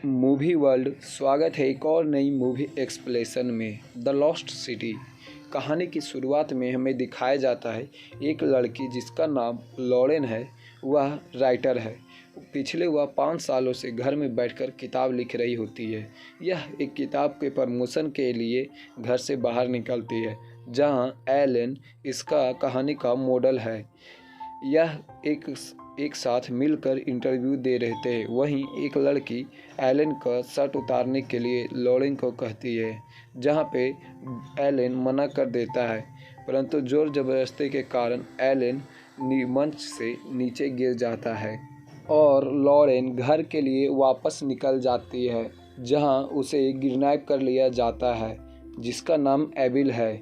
Movie world स्वागत है एक और नई मूवी एक्सप्लेनेशन में। द लॉस्ट सिटी कहानी की शुरुआत में हमें दिखाया जाता है एक लड़की जिसका नाम लॉरेन है। वह राइटर है। पिछले वह 5 सालों से घर में बैठकर किताब लिख रही होती है। यह एक किताब के प्रमोशन के लिए घर से बाहर निकलती है, जहां एलन इसका कहानी का मॉडल है। यह एक साथ मिलकर इंटरव्यू दे रहे थे। वहीं एक लड़की एलन का शर्ट उतारने के लिए लॉरेन को कहती है, जहां पे एलन मना कर देता है, परंतु जोर जबरदस्ती के कारण एलन मंच से नीचे गिर जाता है और लॉरेन घर के लिए वापस निकल जाती है, जहां उसे किडनैप कर लिया जाता है, जिसका नाम एबिल है।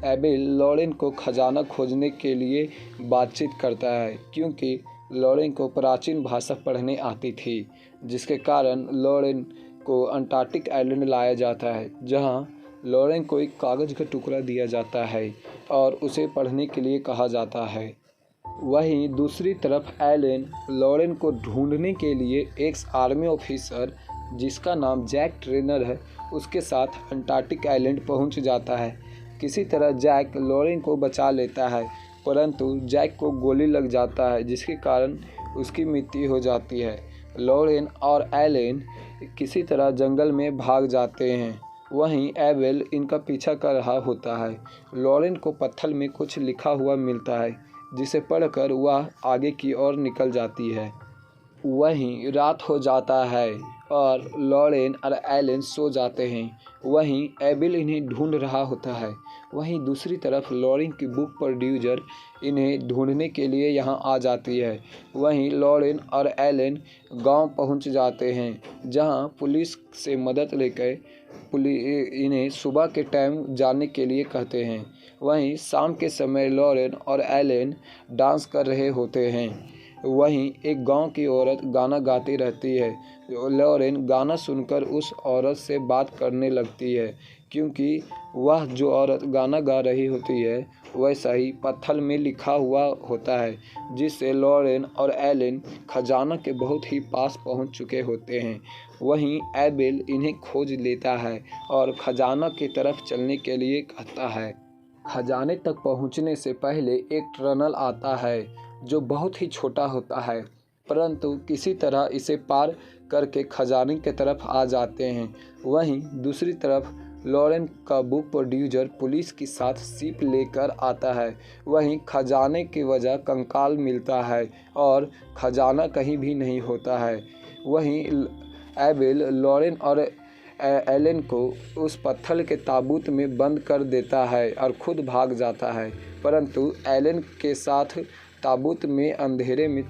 एबिल लॉरेन को खजाना खोजने के लिए बातचीत करता है, क्योंकि लॉरेन को प्राचीन भाषा पढ़ने आती थी, जिसके कारण लॉरेन को अंटार्कटिक आइलैंड लाया जाता है, जहां लॉरेन को एक कागज़ का टुकड़ा दिया जाता है और उसे पढ़ने के लिए कहा जाता है। वहीं दूसरी तरफ एलन लॉरेन को ढूंढने के लिए एक आर्मी ऑफिसर जिसका नाम जैक ट्रेनर है, उसके साथ अंटार्कटिक आइलैंड पहुंच जाता है। किसी तरह जैक लॉरेन को बचा लेता है, परंतु जैक को गोली लग जाता है, जिसके कारण उसकी मृत्यु हो जाती है। लॉरेन और एलन किसी तरह जंगल में भाग जाते हैं। वहीं एबिल इनका पीछा कर रहा होता है। लॉरेन को पत्थर में कुछ लिखा हुआ मिलता है, जिसे पढ़कर वह आगे की ओर निकल जाती है। वहीं रात हो जाता है और लॉरेन और एलन सो जाते हैं। वहीं एबिल इन्हें ढूंढ रहा होता है। वहीं दूसरी तरफ लॉरेन की बुक प्रोड्यूसर इन्हें ढूंढने के लिए यहां आ जाती है। वहीं लॉरेन और एलन गांव पहुंच जाते हैं, जहां पुलिस से मदद लेकर इन्हें सुबह के टाइम जाने के लिए कहते हैं। वहीं शाम के समय लॉरेन और एलन डांस कर रहे होते हैं। वहीं एक गांव की औरत गाना गाती रहती है। लॉरेन गाना सुनकर उस औरत से बात करने लगती है, क्योंकि वह जो औरत गाना गा रही होती है वैसा ही पत्थर में लिखा हुआ होता है, जिससे लॉरेन और एलन खजाना के बहुत ही पास पहुंच चुके होते हैं। वहीं एबिल इन्हें खोज लेता है और खजाना की तरफ चलने के लिए कहता है। खजाने तक पहुंचने से पहले एक टनल आता है, जो बहुत ही छोटा होता है, परंतु किसी तरह इसे पार करके खजाने की तरफ आ जाते हैं। वहीं दूसरी तरफ लॉरेन का बुक प्रोड्यूसर पुलिस के साथ शिप लेकर आता है। वहीं खजाने की वजह कंकाल मिलता है और खजाना कहीं भी नहीं होता है। वहीं एबिल लॉरेन और एलन को उस पत्थर के ताबूत में बंद कर देता है और खुद भाग जाता है, परंतु एलन के साथ ताबूत में अंधेरे में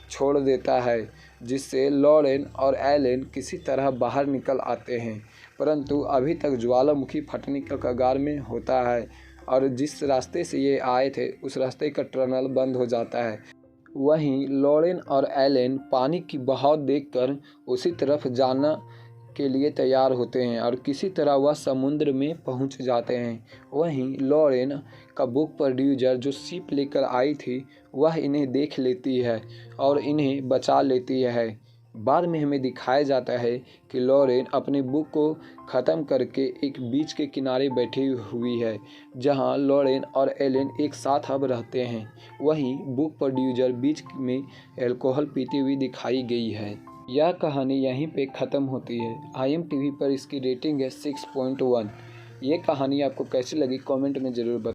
छोड़ देता है, जिससे लॉरेन और एलन किसी तरह बाहर निकल आते हैं, परंतु अभी तक ज्वालामुखी फटने के कगार में होता है और जिस रास्ते से ये आए थे उस रास्ते का टनल बंद हो जाता है। वहीं लॉरेन और एलन पानी की बहाव देखकर उसी तरफ जाना के लिए तैयार होते हैं और किसी तरह वह समुद्र में पहुंच जाते हैं। वहीं लॉरेन का बुक प्रोड्यूसर जो शिप लेकर आई थी, वह इन्हें देख लेती है और इन्हें बचा लेती है। बाद में हमें दिखाया जाता है कि लॉरेन अपने बुक को ख़त्म करके एक बीच के किनारे बैठी हुई है, जहां लॉरेन और एलन एक साथ अब रहते हैं। वहीं बुक प्रोड्यूसर बीच में अल्कोहल पीती हुई दिखाई गई है। यह कहानी यहीं पे ख़त्म होती है। IMDb पर इसकी रेटिंग है 6.1। ये कहानी आपको कैसी लगी कमेंट में ज़रूर बताएं।